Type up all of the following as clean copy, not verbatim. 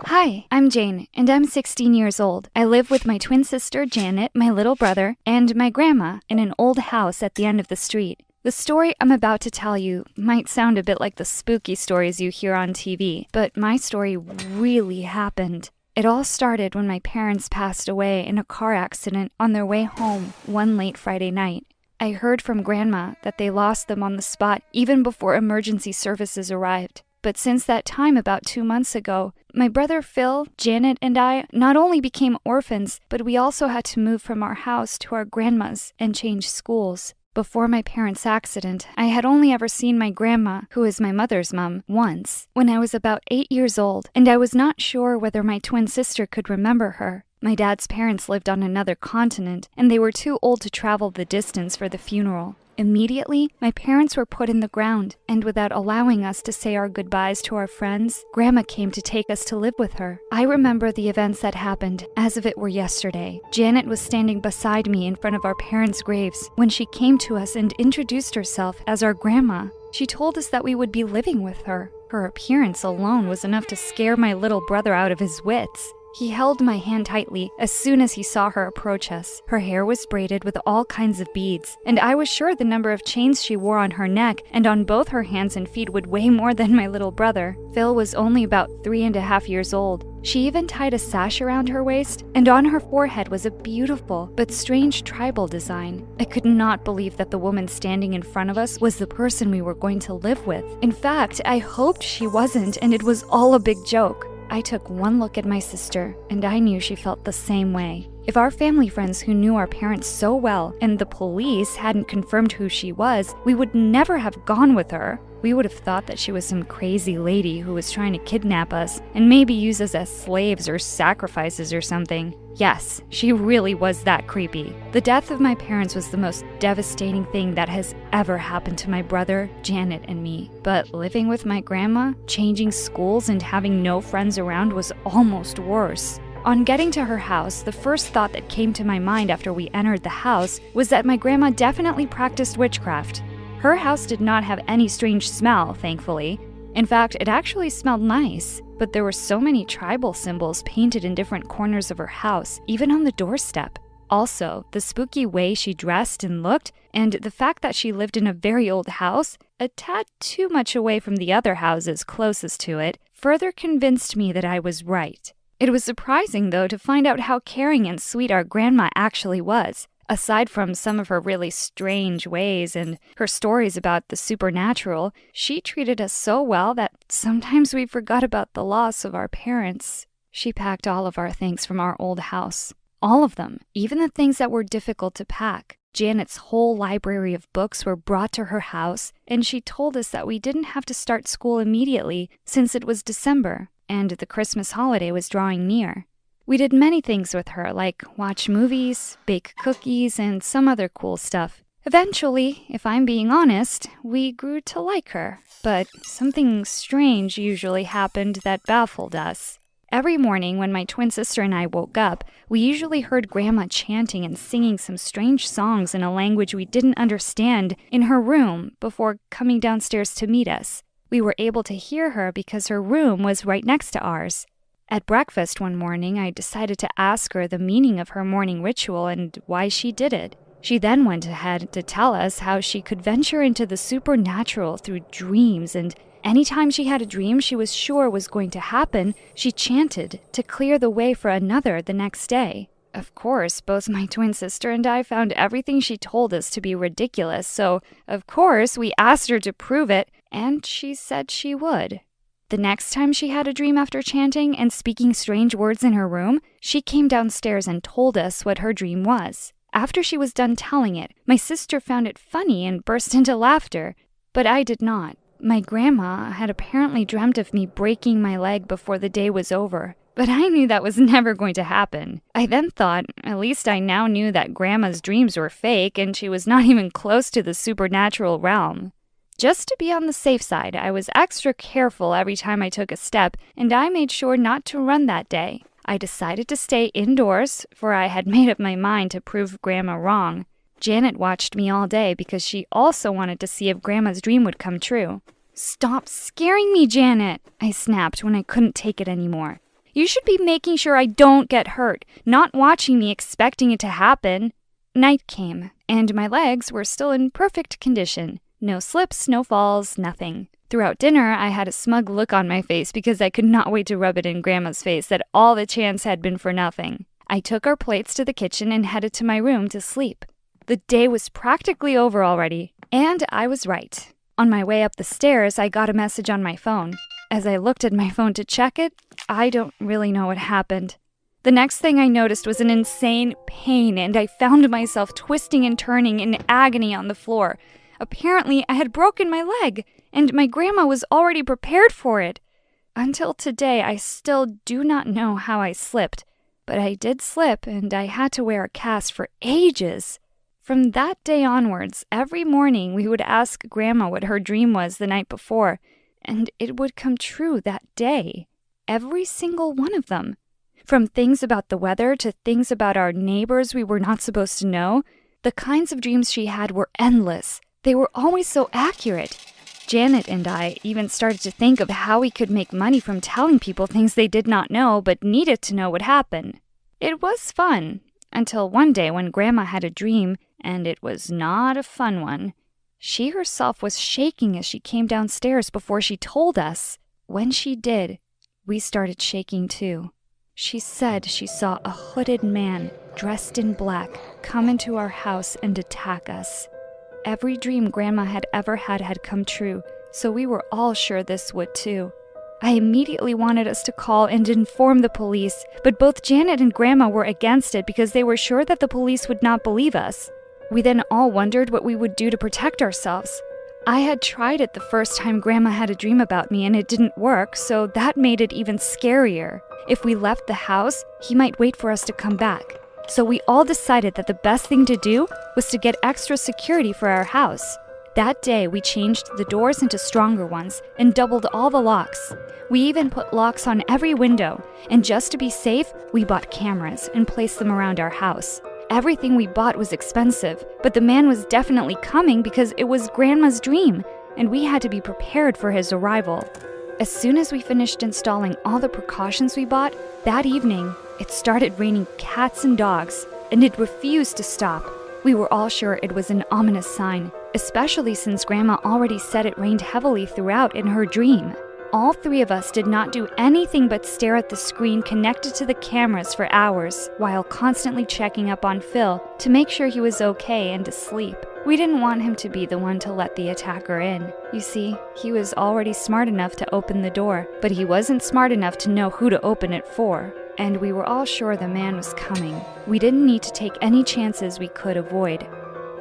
Hi, I'm Jane, and I'm 16 years old. I live with my twin sister, Janet, my little brother, and my grandma in an old house at the end of the street. The story I'm about to tell you might sound a bit like the spooky stories you hear on TV, but my story really happened. It all started when my parents passed away in a car accident on their way home one late Friday night. I heard from Grandma that they lost them on the spot even before emergency services arrived. But since that time about 2 months ago, my brother Phil, Janet, and I not only became orphans, but we also had to move from our house to our grandma's and change schools. Before my parents' accident, I had only ever seen my grandma, who is my mother's mom, once, when I was about 8 years old, and I was not sure whether my twin sister could remember her. My dad's parents lived on another continent, and they were too old to travel the distance for the funeral. Immediately, my parents were put in the ground, and without allowing us to say our goodbyes to our friends, Grandma came to take us to live with her. I remember the events that happened as if it were yesterday. Janet was standing beside me in front of our parents' graves when she came to us and introduced herself as our grandma. She told us that we would be living with her. Her appearance alone was enough to scare my little brother out of his wits. He held my hand tightly as soon as he saw her approach us. Her hair was braided with all kinds of beads, and I was sure the number of chains she wore on her neck and on both her hands and feet would weigh more than my little brother. Phil was only about 3.5 years old. She even tied a sash around her waist, and on her forehead was a beautiful but strange tribal design. I could not believe that the woman standing in front of us was the person we were going to live with. In fact, I hoped she wasn't, and it was all a big joke. I took one look at my sister, and I knew she felt the same way. If our family friends who knew our parents so well and the police hadn't confirmed who she was, we would never have gone with her. We would have thought that she was some crazy lady who was trying to kidnap us and maybe use us as slaves or sacrifices or something. Yes, she really was that creepy. The death of my parents was the most devastating thing that has ever happened to my brother, Janet, and me. But living with my grandma, changing schools, and having no friends around was almost worse. On getting to her house, the first thought that came to my mind after we entered the house was that my grandma definitely practiced witchcraft. Her house did not have any strange smell, thankfully. In fact, it actually smelled nice, but there were so many tribal symbols painted in different corners of her house, even on the doorstep. Also, the spooky way she dressed and looked, and the fact that she lived in a very old house, a tad too much away from the other houses closest to it, further convinced me that I was right. It was surprising, though, to find out how caring and sweet our grandma actually was. Aside from some of her really strange ways and her stories about the supernatural, she treated us so well that sometimes we forgot about the loss of our parents. She packed all of our things from our old house. All of them, even the things that were difficult to pack. Janet's whole library of books were brought to her house, and she told us that we didn't have to start school immediately since it was December and the Christmas holiday was drawing near. We did many things with her, like watch movies, bake cookies, and some other cool stuff. Eventually, if I'm being honest, we grew to like her, but something strange usually happened that baffled us. Every morning when my twin sister and I woke up, we usually heard Grandma chanting and singing some strange songs in a language we didn't understand in her room before coming downstairs to meet us. We were able to hear her because her room was right next to ours. At breakfast one morning, I decided to ask her the meaning of her morning ritual and why she did it. She then went ahead to tell us how she could venture into the supernatural through dreams, and anytime she had a dream she was sure was going to happen, she chanted to clear the way for another the next day. Of course, both my twin sister and I found everything she told us to be ridiculous, so of course we asked her to prove it, and she said she would. The next time she had a dream after chanting and speaking strange words in her room, she came downstairs and told us what her dream was. After she was done telling it, my sister found it funny and burst into laughter, but I did not. My grandma had apparently dreamt of me breaking my leg before the day was over, but I knew that was never going to happen. I then thought, at least I now knew that Grandma's dreams were fake and she was not even close to the supernatural realm. Just to be on the safe side, I was extra careful every time I took a step, and I made sure not to run that day. I decided to stay indoors, for I had made up my mind to prove Grandma wrong. Janet watched me all day because she also wanted to see if Grandma's dream would come true. "Stop scaring me, Janet," I snapped when I couldn't take it anymore. You should be making sure I don't get hurt, not watching me expecting it to happen." Night came, and my legs were still in perfect condition. No slips, no falls, nothing. Throughout dinner, I had a smug look on my face because I could not wait to rub it in Grandma's face that all the chance had been for nothing. I took our plates to the kitchen and headed to my room to sleep. The day was practically over already, and I was right. On my way up the stairs, I got a message on my phone. As I looked at my phone to check it, I don't really know what happened. The next thing I noticed was an insane pain, and I found myself twisting and turning in agony on the floor. Apparently, I had broken my leg, and my grandma was already prepared for it. Until today, I still do not know how I slipped, but I did slip, and I had to wear a cast for ages. From that day onwards, every morning we would ask Grandma what her dream was the night before, and it would come true that day. Every single one of them. From things about the weather to things about our neighbors we were not supposed to know, the kinds of dreams she had were endless. They were always so accurate. Janet and I even started to think of how we could make money from telling people things they did not know but needed to know would happen. It was fun, until one day when Grandma had a dream, and it was not a fun one. She herself was shaking as she came downstairs before she told us. When she did, we started shaking too. She said she saw a hooded man dressed in black come into our house and attack us. Every dream Grandma had ever had come true, so we were all sure this would too. I immediately wanted us to call and inform the police, but both Janet and Grandma were against it because they were sure that the police would not believe us. We then all wondered what we would do to protect ourselves. I had tried it the first time Grandma had a dream about me and it didn't work, so that made it even scarier. If we left the house, he might wait for us to come back. So we all decided that the best thing to do was to get extra security for our house. That day, we changed the doors into stronger ones and doubled all the locks. We even put locks on every window, and just to be safe, we bought cameras and placed them around our house. Everything we bought was expensive, but the man was definitely coming because it was Grandma's dream, and we had to be prepared for his arrival. As soon as we finished installing all the precautions we bought, that evening, it started raining cats and dogs, and it refused to stop. We were all sure it was an ominous sign, especially since Grandma already said it rained heavily throughout in her dream. All three of us did not do anything but stare at the screen connected to the cameras for hours, while constantly checking up on Phil to make sure he was okay and asleep. We didn't want him to be the one to let the attacker in. You see, he was already smart enough to open the door, but he wasn't smart enough to know who to open it for. And we were all sure the man was coming. We didn't need to take any chances we could avoid.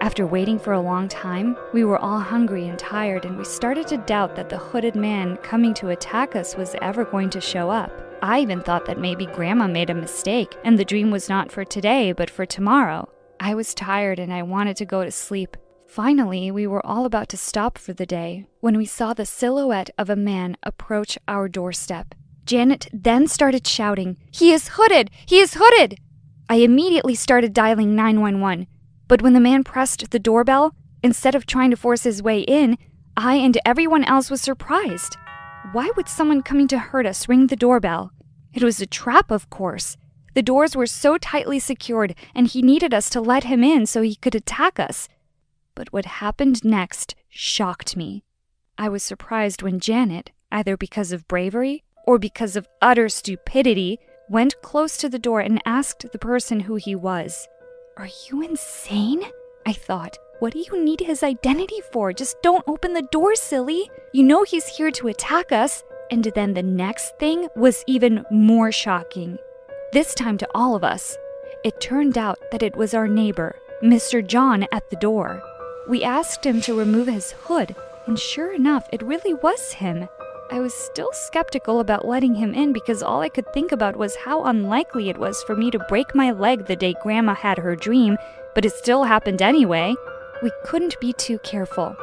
After waiting for a long time, we were all hungry and tired, and we started to doubt that the hooded man coming to attack us was ever going to show up. I even thought that maybe Grandma made a mistake, and the dream was not for today, but for tomorrow. I was tired and I wanted to go to sleep. Finally, we were all about to stop for the day when we saw the silhouette of a man approach our doorstep. Janet then started shouting, "He is hooded! He is hooded!" I immediately started dialing 911. But when the man pressed the doorbell, instead of trying to force his way in, I and everyone else was surprised. Why would someone coming to hurt us ring the doorbell? It was a trap, of course. The doors were so tightly secured, and he needed us to let him in so he could attack us. But what happened next shocked me. I was surprised when Janet, either because of bravery or because of utter stupidity, went close to the door and asked the person who he was. "Are you insane?" I thought. "What do you need his identity for? Just don't open the door, silly. You know he's here to attack us." And then the next thing was even more shocking. This time to all of us. It turned out that it was our neighbor, Mr. John, at the door. We asked him to remove his hood, and sure enough, it really was him. I was still skeptical about letting him in because all I could think about was how unlikely it was for me to break my leg the day Grandma had her dream, but it still happened anyway. We couldn't be too careful.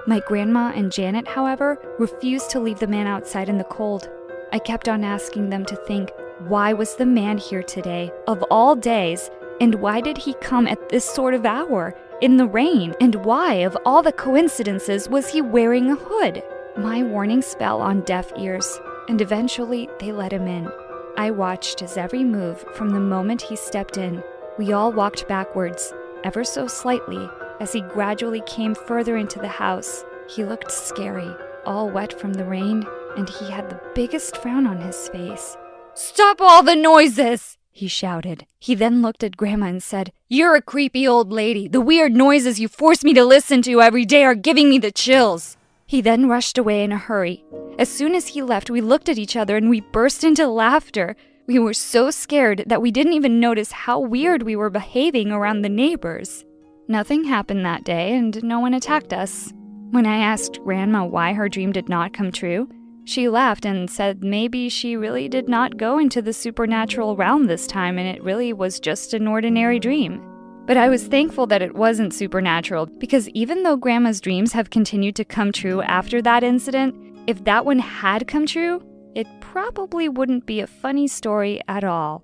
My grandma and Janet, however, refused to leave the man outside in the cold. I kept on asking them to think, why was the man here today, of all days, and why did he come at this sort of hour, in the rain, and why, of all the coincidences, was he wearing a hood? My warnings fell on deaf ears, and eventually they let him in. I watched his every move from the moment he stepped in. We all walked backwards, ever so slightly, as he gradually came further into the house. He looked scary, all wet from the rain, and he had the biggest frown on his face. "Stop all the noises!" he shouted. He then looked at Grandma and said, "You're a creepy old lady. The weird noises you force me to listen to every day are giving me the chills." He then rushed away in a hurry. As soon as he left, we looked at each other and we burst into laughter. We were so scared that we didn't even notice how weird we were behaving around the neighbors. Nothing happened that day and no one attacked us. When I asked Grandma why her dream did not come true, she laughed and said maybe she really did not go into the supernatural realm this time and it really was just an ordinary dream. But I was thankful that it wasn't supernatural because even though Grandma's dreams have continued to come true after that incident, if that one had come true, it probably wouldn't be a funny story at all.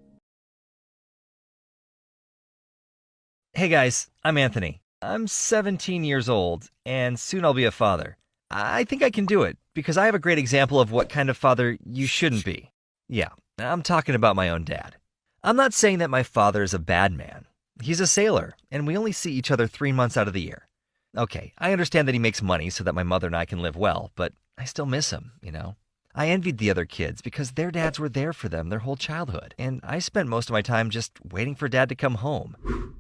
Hey guys, I'm Anthony. I'm 17 years old, and soon I'll be a father. I think I can do it, because I have a great example of what kind of father you shouldn't be. Yeah, I'm talking about my own dad. I'm not saying that my father is a bad man. He's a sailor, and we only see each other 3 months out of the year. Okay, I understand that he makes money so that my mother and I can live well, but I still miss him, you know? I envied the other kids because their dads were there for them their whole childhood, and I spent most of my time just waiting for Dad to come home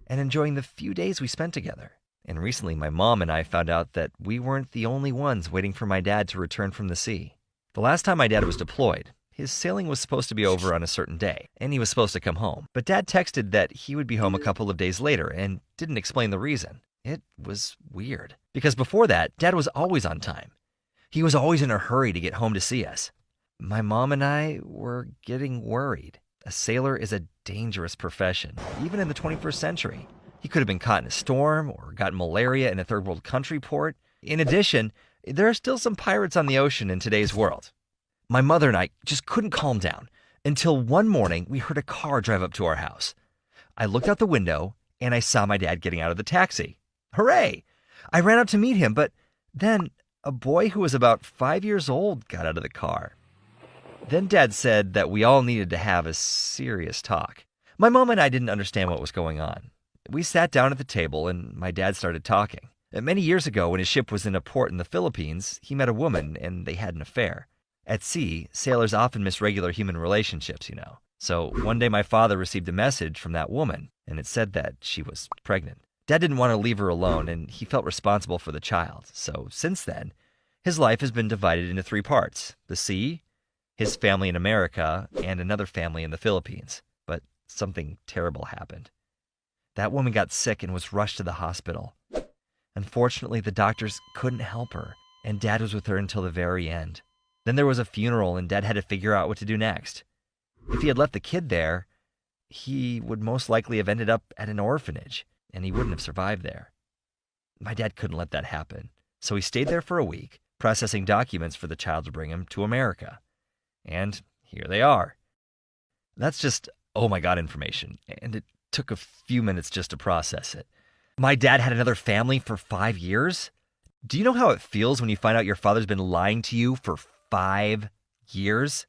and enjoying the few days we spent together. And recently my mom and I found out that we weren't the only ones waiting for my dad to return from the sea. The last time my dad was deployed, his sailing was supposed to be over on a certain day, and he was supposed to come home. But Dad texted that he would be home a couple of days later and didn't explain the reason. It was weird, because before that, Dad was always on time. He was always in a hurry to get home to see us. My mom and I were getting worried. A sailor is a dangerous profession, even in the 21st century. He could have been caught in a storm or gotten malaria in a third world country port. In addition, there are still some pirates on the ocean in today's world. My mother and I just couldn't calm down until one morning we heard a car drive up to our house. I looked out the window and I saw my dad getting out of the taxi. Hooray! I ran out to meet him, but then a boy who was about 5 years old got out of the car. Then Dad said that we all needed to have a serious talk. My mom and I didn't understand what was going on. We sat down at the table and my dad started talking. Many years ago, when his ship was in a port in the Philippines, he met a woman and they had an affair. At sea, sailors often miss regular human relationships, you know. So one day my father received a message from that woman and it said that she was pregnant. Dad didn't want to leave her alone and he felt responsible for the child. So since then, his life has been divided into 3 parts: the sea, his family in America, and another family in the Philippines. But something terrible happened. That woman got sick and was rushed to the hospital. Unfortunately, the doctors couldn't help her, and Dad was with her until the very end. Then there was a funeral, and Dad had to figure out what to do next. If he had left the kid there, he would most likely have ended up at an orphanage, and he wouldn't have survived there. My dad couldn't let that happen, so he stayed there for a week, processing documents for the child to bring him to America. And here they are. That's just oh my God information, and it took a few minutes just to process it. My dad had another family for 5 years? Do you know how it feels when you find out your father's been lying to you for 5 years?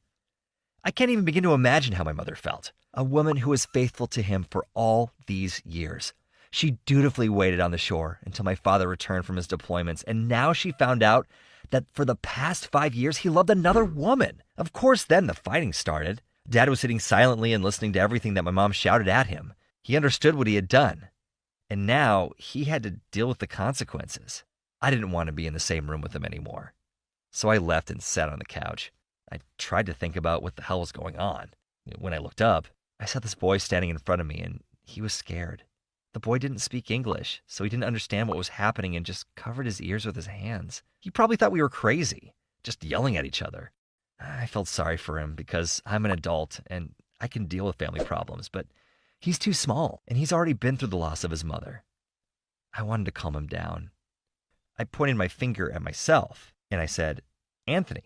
I can't even begin to imagine how my mother felt. A woman who was faithful to him for all these years. She dutifully waited on the shore until my father returned from his deployments, and now she found out that for the past 5 years he loved another woman. Of course, then the fighting started. Dad was sitting silently and listening to everything that my mom shouted at him. He understood what he had done, and now he had to deal with the consequences. I didn't want to be in the same room with him anymore, so I left and sat on the couch. I tried to think about what the hell was going on. When I looked up, I saw this boy standing in front of me, and he was scared. The boy didn't speak English, so he didn't understand what was happening and just covered his ears with his hands. He probably thought we were crazy, just yelling at each other. I felt sorry for him because I'm an adult and I can deal with family problems, but he's too small and he's already been through the loss of his mother. I wanted to calm him down. I pointed my finger at myself and I said, "Anthony,